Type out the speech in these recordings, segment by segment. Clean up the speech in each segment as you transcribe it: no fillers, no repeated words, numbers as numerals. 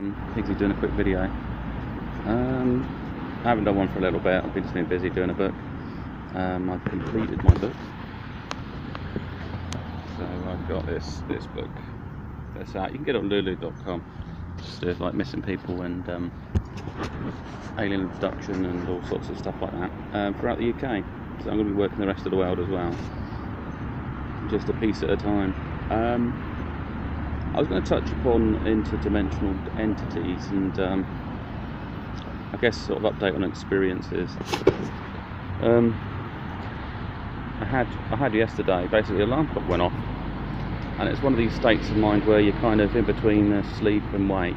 I think he's doing a quick video. I haven't done one for a little bit. I've just been busy doing a book. I've completed my book, so I've got this book that's out. You can get it on lulu.com. Just like missing people and alien abduction and all sorts of stuff like that throughout the UK. So I'm going to be working the rest of the world as well, just a piece at a time. I was going to touch upon interdimensional entities and I guess sort of update on experiences. I had yesterday, basically the alarm clock went off, and it's one of these states of mind where you're kind of in between sleep and wake.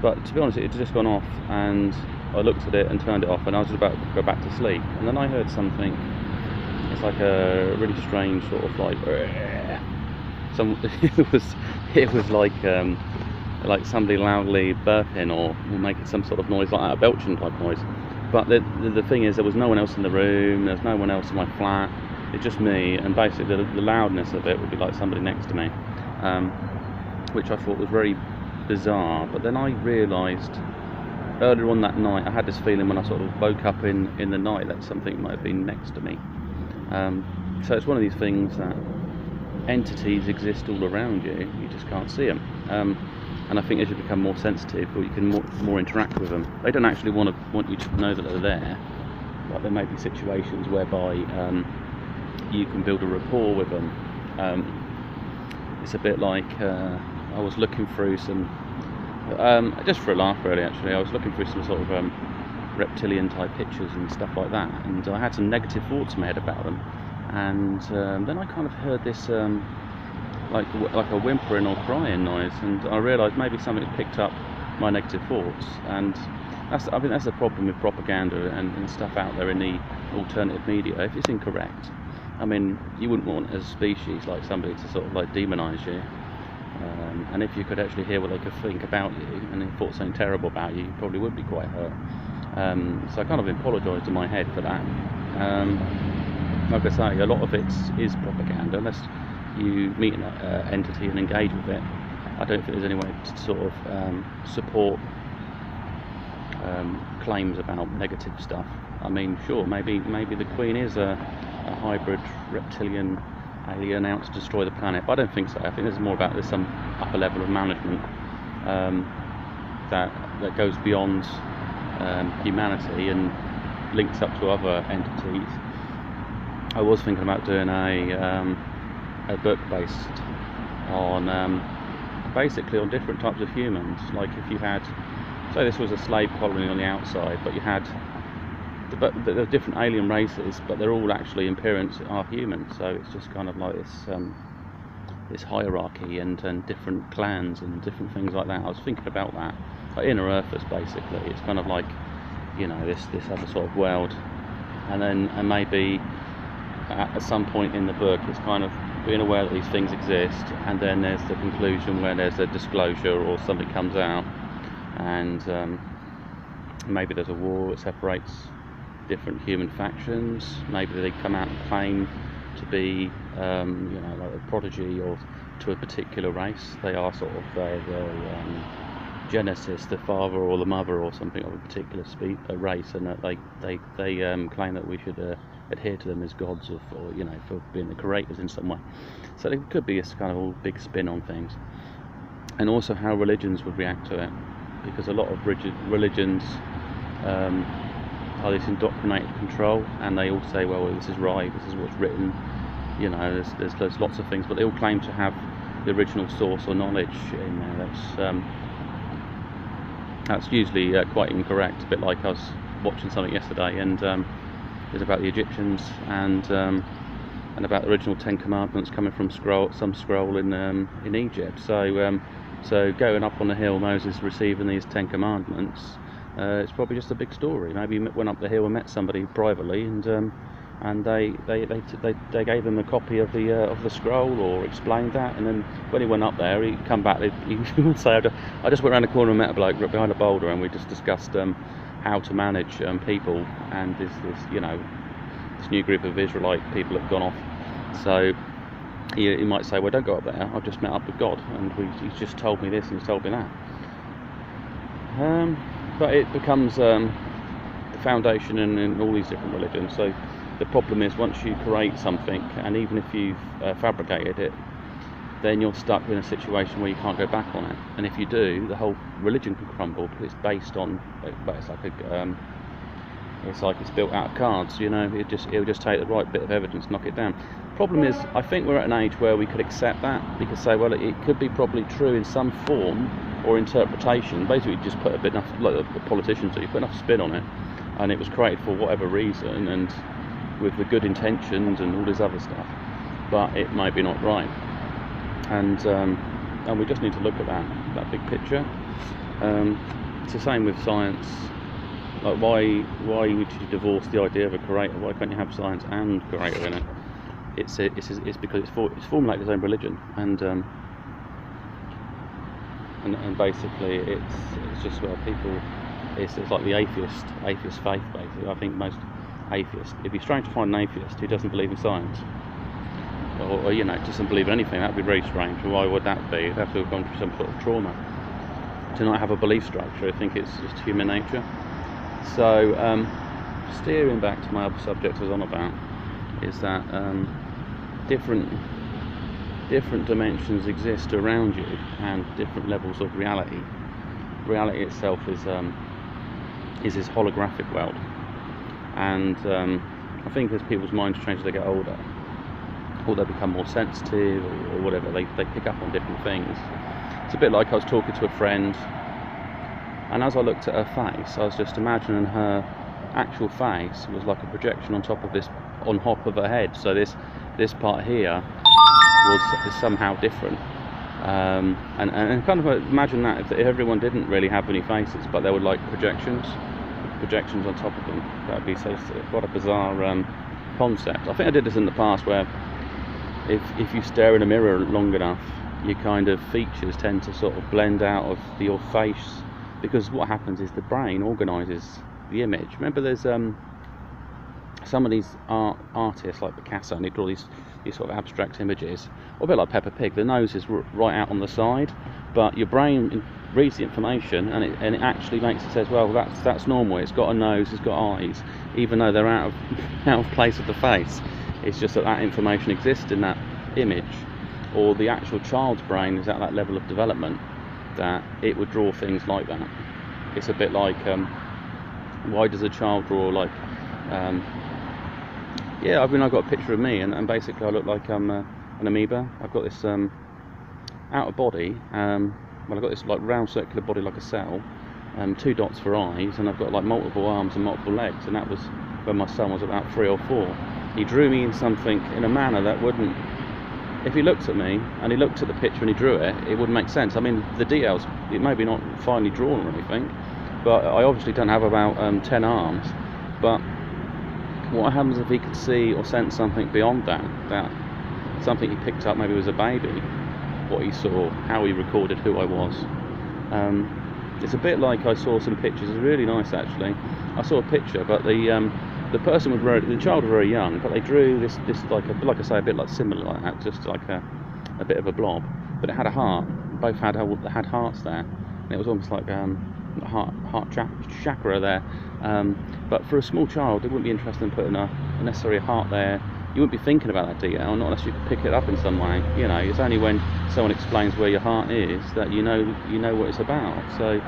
But to be honest, it had just gone off, and I looked at it and turned it off, and I was just about to go back to sleep, and then I heard something. It's like a really strange sort of like it was like somebody loudly burping or making some sort of noise like that, a belching type noise. But the thing is, there was no one else in the room, there's no one else in my flat, it's just me, and basically the loudness of it would be like somebody next to me, which I thought was very bizarre. But then I realised earlier on that night, I had this feeling when I sort of woke up in the night that something might have been next to me. So it's one of these things that entities exist all around you, you just can't see them. And I think as you become more sensitive, or you can more interact with them, they don't actually want you to know that they're there. But there may be situations whereby you can build a rapport with them. It's a bit like I was looking through some, just for a laugh really actually, I was looking through some sort of reptilian type pictures and stuff like that, and I had some negative thoughts in my head about them, and then I kind of heard this like a whimpering or crying noise, and I realised maybe something had picked up my negative thoughts. And I think that's the problem with propaganda and stuff out there in the alternative media. If it's incorrect, I mean, you wouldn't want as a species like somebody to sort of like demonise you, and if you could actually hear what they could think about you and they thought something terrible about you, you probably would be quite hurt. So I kind of apologised in my head for that. Like I say, a lot of it is propaganda. Unless you meet an entity and engage with it, I don't think there's any way to sort of support claims about negative stuff. I mean, sure, maybe the Queen is a hybrid reptilian alien out to destroy the planet, but I don't think so. I think there's more about there's some upper level of management that goes beyond humanity and links up to other entities. I was thinking about doing a book based on basically on different types of humans. Like if you had, say this was a slave colony on the outside, but you had there are different alien races, but they're all actually in appearance are human. So it's just kind of like this hierarchy and different clans and different things like that. I was thinking about that, like inner earthers basically. It's kind of like, you know, this other sort of world, and maybe at some point in the book it's kind of being aware that these things exist, and then there's the conclusion where there's a disclosure or something comes out, and maybe there's a war that separates different human factions. Maybe they come out and claim to be you know, like a prodigy or to a particular race. They are sort of the genesis, the father or the mother or something of a particular race, and that they claim that we should adhere to them as gods, or you know, for being the creators in some way. So it could be a kind of all big spin on things, and also how religions would react to it, because a lot of religions are this indoctrinated control, and they all say, well, this is right, this is what's written, you know, there's lots of things, but they all claim to have the original source or knowledge in there. That's usually quite incorrect. A bit like I was watching something yesterday, and it was about the Egyptians and about the original 10 Commandments coming from some scroll in Egypt. So going up on the hill, Moses receiving these 10 Commandments, it's probably just a big story. Maybe he went up the hill and met somebody privately, and they gave him a copy of the scroll, or explained that. And then when he went up there, he'd come back. He would say, "I just went around the corner and met a bloke behind a boulder, and we just discussed how to manage people and this you know, this new group of Israelite people have gone off." So he might say, "Well, don't go up there. I've just met up with God, and he's just told me this and he's told me that." But it becomes the foundation in all these different religions. So the problem is, once you create something, and even if you've fabricated it, then you're stuck in a situation where you can't go back on it. And if you do, the whole religion can crumble, because it's based on, but it's like it's built out of cards. You know, it'll just take the right bit of evidence, knock it down. Problem is, I think we're at an age where we could accept that. We could say, well, it could be probably true in some form or interpretation. Basically, you just put a bit enough, like the politicians do, you put enough spin on it, and it was created for whatever reason, and with the good intentions and all this other stuff, but it may be not right. And we just need to look at that big picture. It's the same with science. Like, why would you divorce the idea of a creator? Why can't you have science and creator in it? It's because it's formulated its own religion, and basically it's just where people, it's like the atheist faith, basically. I think most atheists, it'd be strange to find an atheist who doesn't believe in science, or you know, doesn't believe in anything. That'd be very strange. Why would that be? They'd have to have gone through some sort of trauma to not have a belief structure. I think it's just human nature. So steering back to my other subject I was on about, is that different dimensions exist around you, and different levels of reality. Reality itself is this holographic world, and I think as people's minds change as they get older, or they become more sensitive, or whatever, they pick up on different things. It's a bit like I was talking to a friend, and as I looked at her face, I was just imagining her actual face was like a projection on top of this, on top of her head. So this part here is somehow different, and kind of imagine that if everyone didn't really have any faces, but they were like projections on top of them. That'd be quite a bizarre concept. I think I did this in the past, where if you stare in a mirror long enough, your kind of features tend to sort of blend out of your face, because what happens is the brain organises the image. Remember, there's some of these artists like Picasso, and they draw these sort of abstract images, or a bit like Peppa Pig. The nose is right out on the side, but your brain reads the information, and it actually says, well, that's normal. It's got a nose, it's got eyes, even though they're out of place with the face. It's just that information exists in that image. Or the actual child's brain is at that level of development that it would draw things like that. It's a bit like, why does a child draw like, yeah, I mean, I've got a picture of me, and basically I look like I'm an amoeba. I've got this outer body, well, I've got this like round circular body like a cell, 2 dots for eyes, and I've got like multiple arms and multiple legs. And that was when my son was about 3 or 4. He drew me in something in a manner that wouldn't, if he looked at me and he looked at the picture and he drew it, it wouldn't make sense. I mean, the details, it may be not finely drawn or anything, but I obviously don't have about 10 arms. But what happens if he could see or sense something beyond that something he picked up, maybe was a baby, what he saw, how he recorded who I was. It's a bit like, I saw some pictures, it's really nice actually. I saw a picture, but the person was the child was very young, but they drew this like I say, a bit like similar like that, just like a bit of a blob, but it had a heart. Both had hearts there, and it was almost like heart chakra there. But for a small child, it wouldn't be interested in putting necessarily a heart there. You wouldn't be thinking about that detail, not unless you could pick it up in some way. You know, it's only when someone explains where your heart is that you know what it's about. So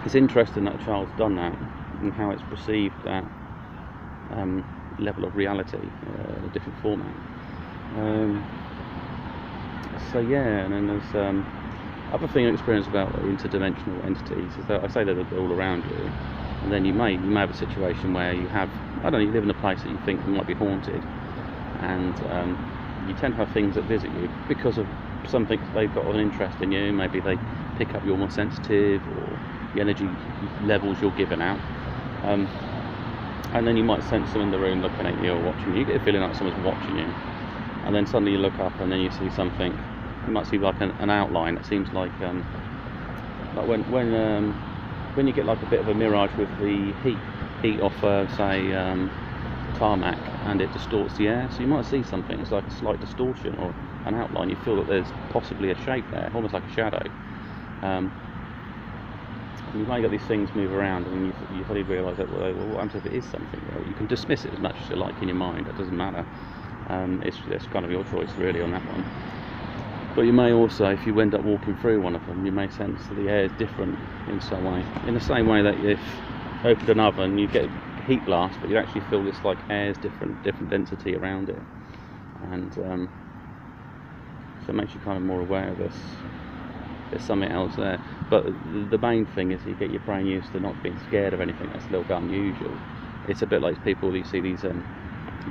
it's interesting that a child's done that, and how it's perceived that level of reality, a different format. So yeah, and then there's other thing I experienced about interdimensional entities is that I say that they're all around you, and then you may have a situation where you have, I don't know, you live in a place that you think might be haunted, and you tend to have things that visit you because of something they've got an interest in you. Maybe they pick up you're more sensitive, or the energy levels you're giving out. And then you might sense them in the room looking at you or watching you. You get a feeling like someone's watching you. And then suddenly you look up and then you see something. You might see like an outline that seems like when you get like a bit of a mirage with the heat off, say, tarmac, and it distorts the air. So you might see something. It's like a slight distortion or an outline. You feel that there's possibly a shape there, almost like a shadow. You may get these things move around, and you suddenly realise that, well, what happens if it is something? Well, you can dismiss it as much as you like in your mind. It doesn't matter. It's kind of your choice really on that one. But you may also, if you end up walking through one of them, you may sense that the air is different in some way. In the same way that if you opened an oven, you get heat blast, but you actually feel this like air's different density around it, and so it makes you kind of more aware of this. There's something else there. But the main thing is you get your brain used to not being scared of anything that's a little bit unusual. It's a bit like people, you see these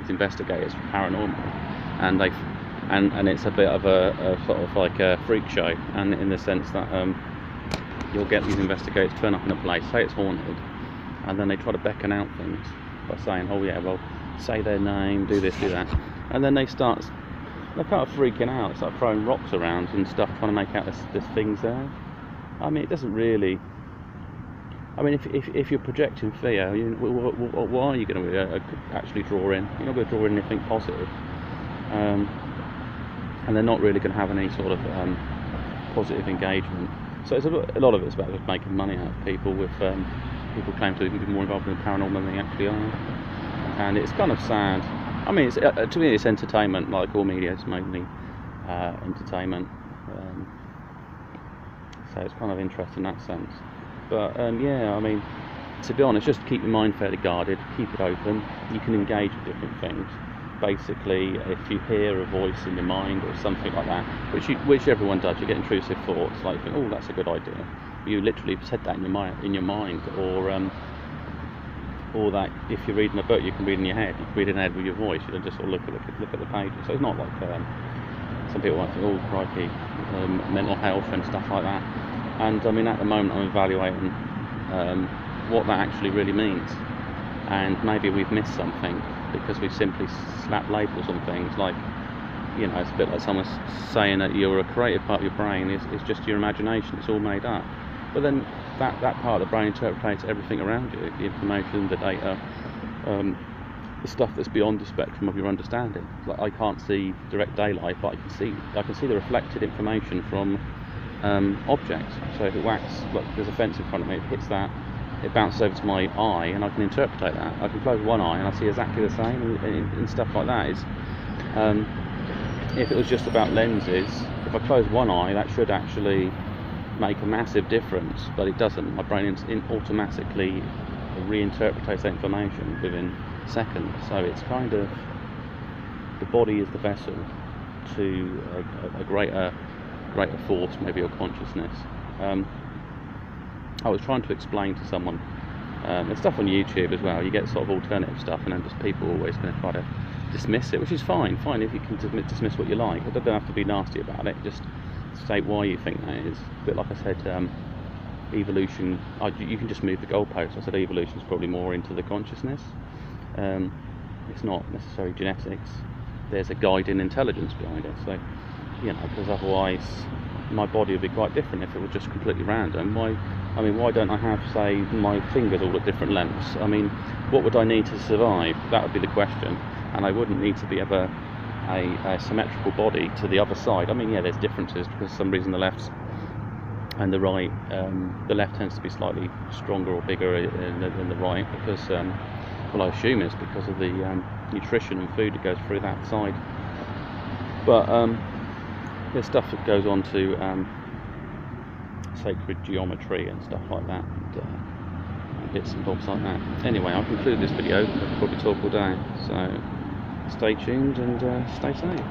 investigators for paranormal, and it's a bit of a sort of like a freak show, and in the sense that you'll get these investigators turn up in a place, say it's haunted, and then they try to beckon out things by saying, oh yeah, well, say their name, do this, do that, and then they're kind of freaking out, start throwing rocks around and stuff, trying to make out there's things there. I mean, it doesn't really. I mean, if you're projecting fear, what are you going to actually draw in? You're not going to draw in anything positive, and they're not really going to have any sort of positive engagement. So it's a lot of it's about just making money out of people, with people claim to be more involved in the paranormal than they actually are, and it's kind of sad. I mean, to me, it's entertainment. Like all media, it's mainly entertainment. So it's kind of interesting in that sense. But yeah, I mean, to be honest, just keep your mind fairly guarded, keep it open. You can engage with different things. Basically, if you hear a voice in your mind or something like that, which everyone does, you get intrusive thoughts, like you think, oh, that's a good idea. You literally said that in your mind, or that if you're reading a book, you can read in your head. You can read in your head with your voice. You don't just sort of look at the pages. So it's not like some people might think, oh, crikey, mental health and stuff like that. And I mean, at the moment, I'm evaluating what that actually really means. And maybe we've missed something because we've simply slapped labels on things. Like, you know, it's a bit like someone saying that you're a creative part of your brain is just your imagination. It's all made up. But then that part of the brain interprets everything around you, the information, the data, the stuff that's beyond the spectrum of your understanding. Like, I can't see direct daylight, but I can see the reflected information from objects. So if it whacks, look, there's a fence in front of me, it hits that, it bounces over to my eye, and I can interpret that. I can close one eye and I see exactly the same, and stuff like that. If it was just about lenses, if I close one eye, that should actually make a massive difference, but it doesn't. My brain automatically reinterprets that information within seconds. So it's kind of, the body is the vessel to a greater force, maybe, or consciousness. I was trying to explain to someone, there's stuff on YouTube as well, you get sort of alternative stuff, and then just people are always going to try to dismiss it, which is fine if you can dismiss what you like, but don't have to be nasty about it, just state why you think that is. A bit like I said, evolution, you can just move the goalposts. I said evolution is probably more into the consciousness. It's not necessarily genetics. There's a guiding intelligence behind it. So, you know, because otherwise my body would be quite different if it was just completely random. Why don't I have, say, my fingers all at different lengths? I mean, what would I need to survive? That would be the question. And I wouldn't need to be ever a symmetrical body to the other side. I mean, yeah, there's differences, because for some reason the left and the right, the left tends to be slightly stronger or bigger than the right, because, well, I assume it's because of the nutrition and food that goes through that side. But there's stuff that goes on to sacred geometry and stuff like that, and bits and bobs like that. Anyway, I'll conclude this video. I'll probably talk all day, so stay tuned and stay safe.